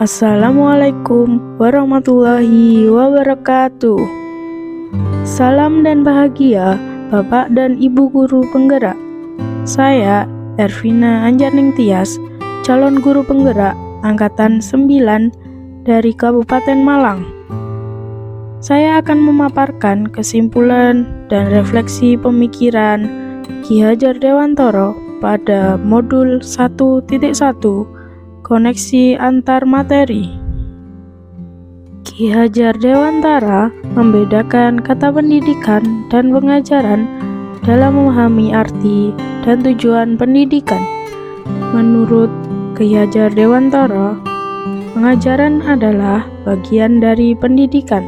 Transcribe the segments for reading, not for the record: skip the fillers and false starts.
Assalamualaikum warahmatullahi wabarakatuh. Salam dan bahagia Bapak dan Ibu Guru Penggerak. Saya Ervina Anjarning Tias, calon guru penggerak Angkatan 9 dari Kabupaten Malang. Saya akan memaparkan kesimpulan dan refleksi pemikiran Ki Hajar Dewantara pada modul 1.1 Koneksi antar materi. Ki Hajar Dewantara membedakan kata pendidikan dan pengajaran dalam memahami arti dan tujuan pendidikan. Menurut Ki Hajar Dewantara, pengajaran adalah bagian dari pendidikan.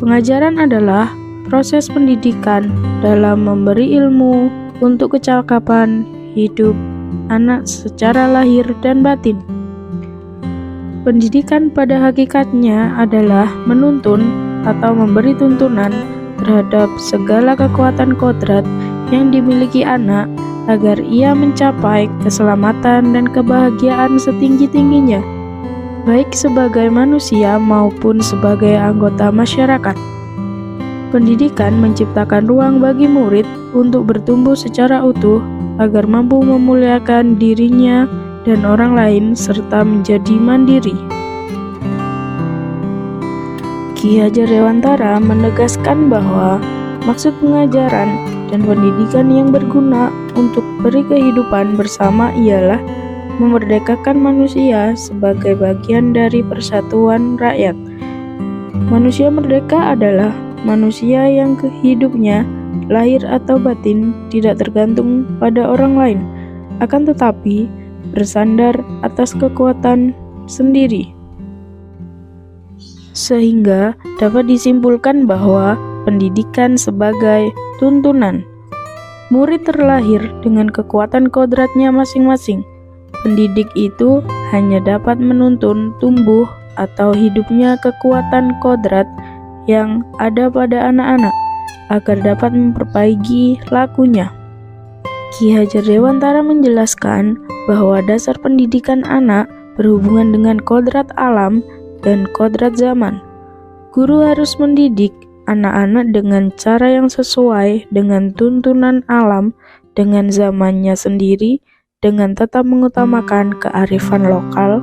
Pengajaran adalah proses pendidikan dalam memberi ilmu untuk kecakapan hidup anak secara lahir dan batin. Pendidikan pada hakikatnya adalah menuntun atau memberi tuntunan terhadap segala kekuatan kodrat yang dimiliki anak agar ia mencapai keselamatan dan kebahagiaan setinggi-tingginya, baik sebagai manusia maupun sebagai anggota masyarakat. Pendidikan menciptakan ruang bagi murid untuk bertumbuh secara utuh agar mampu memuliakan dirinya dan orang lain serta menjadi mandiri. Ki Hajar Dewantara menegaskan bahwa maksud pengajaran dan pendidikan yang berguna untuk beri kehidupan bersama ialah memerdekakan manusia sebagai bagian dari persatuan rakyat. Manusia merdeka adalah manusia yang hidupnya lahir atau batin tidak tergantung pada orang lain, akan tetapi bersandar atas kekuatan sendiri. Sehingga dapat disimpulkan bahwa pendidikan sebagai tuntunan. Murid terlahir dengan kekuatan kodratnya masing-masing. Pendidik itu hanya dapat menuntun tumbuh atau hidupnya kekuatan kodrat yang ada pada anak-anak agar dapat memperbaiki lakunya. Ki Hajar Dewantara menjelaskan bahwa dasar pendidikan anak berhubungan dengan kodrat alam dan kodrat zaman. Guru harus mendidik anak-anak dengan cara yang sesuai dengan tuntunan alam dengan zamannya sendiri, dengan tetap mengutamakan kearifan lokal,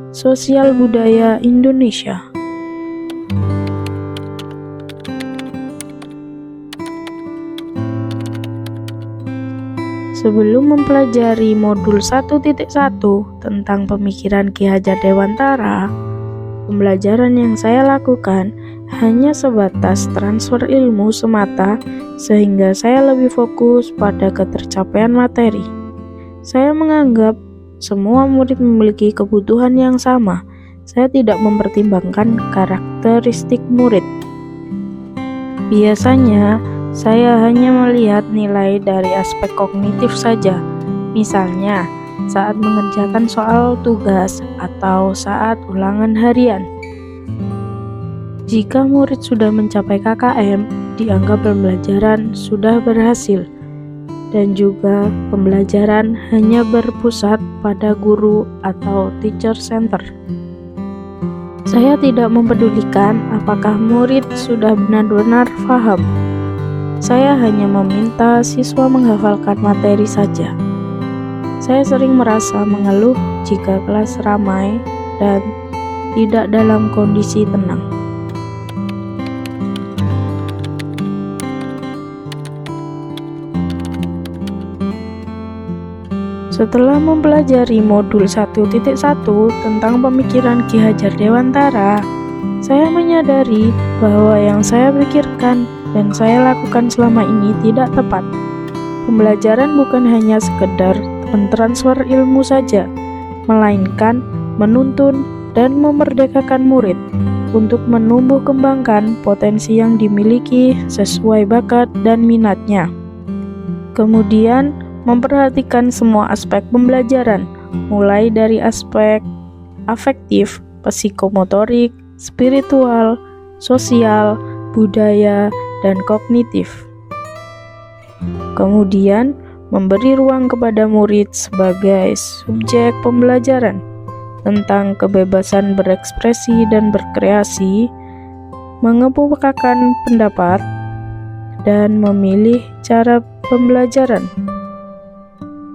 sosial budaya Indonesia. Sebelum mempelajari modul 1.1 tentang pemikiran Ki Hajar Dewantara, pembelajaran yang saya lakukan hanya sebatas transfer ilmu semata sehingga saya lebih fokus pada ketercapaian materi. Saya menganggap semua murid memiliki kebutuhan yang sama. Saya tidak mempertimbangkan karakteristik murid. Biasanya, saya hanya melihat nilai dari aspek kognitif saja, misalnya saat mengerjakan soal tugas atau saat ulangan harian. Jika murid sudah mencapai KKM, dianggap pembelajaran sudah berhasil, dan juga pembelajaran hanya berpusat pada guru atau teacher center. Saya tidak mempedulikan apakah murid sudah benar-benar paham. Saya hanya meminta siswa menghafalkan materi saja. Saya sering merasa mengeluh jika kelas ramai dan tidak dalam kondisi tenang. Setelah mempelajari modul 1.1 tentang pemikiran Ki Hajar Dewantara, saya menyadari bahwa yang saya pikirkan dan saya lakukan selama ini tidak tepat. Pembelajaran bukan hanya sekedar mentransfer ilmu saja, melainkan menuntun dan memerdekakan murid untuk menumbuh kembangkan potensi yang dimiliki sesuai bakat dan minatnya. Kemudian, memperhatikan semua aspek pembelajaran, mulai dari aspek afektif, psikomotorik, spiritual, sosial, budaya, dan kognitif. Kemudian, memberi ruang kepada murid sebagai subjek pembelajaran. tentang kebebasan berekspresi dan berkreasi, mengemukakan pendapat, dan memilih cara pembelajaran.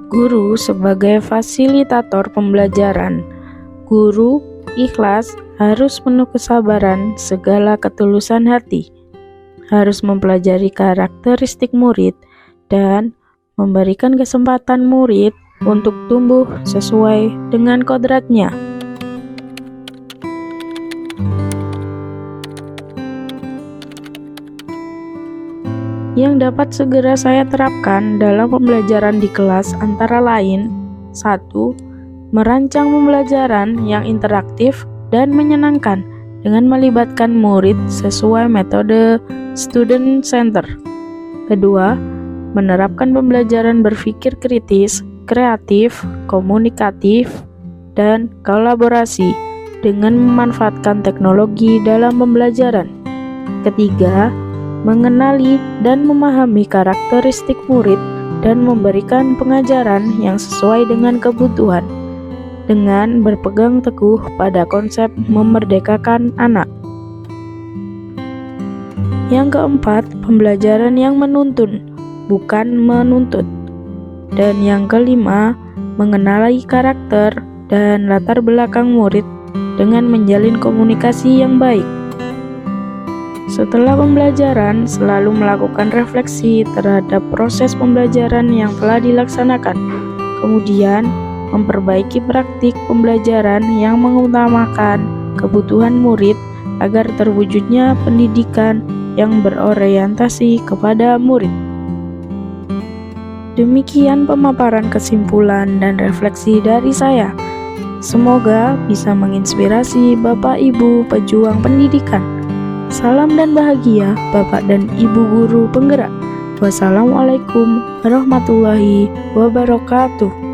Guru sebagai fasilitator pembelajaran. Guru ikhlas harus penuh kesabaran, segala ketulusan hati, harus mempelajari karakteristik murid, dan memberikan kesempatan murid untuk tumbuh sesuai dengan kodratnya. Yang dapat segera saya terapkan dalam pembelajaran di kelas antara lain: 1. Merancang pembelajaran yang interaktif dan menyenangkan dengan melibatkan murid sesuai metode student center. 2. Menerapkan pembelajaran berpikir kritis, kreatif, komunikatif, dan kolaborasi dengan memanfaatkan teknologi dalam pembelajaran. 3. Mengenali dan memahami karakteristik murid dan memberikan pengajaran yang sesuai dengan kebutuhan, dengan berpegang teguh pada konsep memerdekakan anak. Yang keempat, pembelajaran yang menuntun, bukan menuntut. Dan yang kelima, mengenali karakter dan latar belakang murid dengan menjalin komunikasi yang baik. Setelah pembelajaran, selalu melakukan refleksi terhadap proses pembelajaran yang telah dilaksanakan. Kemudian, memperbaiki praktik pembelajaran yang mengutamakan kebutuhan murid agar terwujudnya pendidikan yang berorientasi kepada murid. Demikian pemaparan kesimpulan dan refleksi dari saya. Semoga bisa menginspirasi Bapak Ibu pejuang pendidikan. Salam dan bahagia Bapak dan Ibu guru penggerak. Wassalamualaikum warahmatullahi wabarakatuh.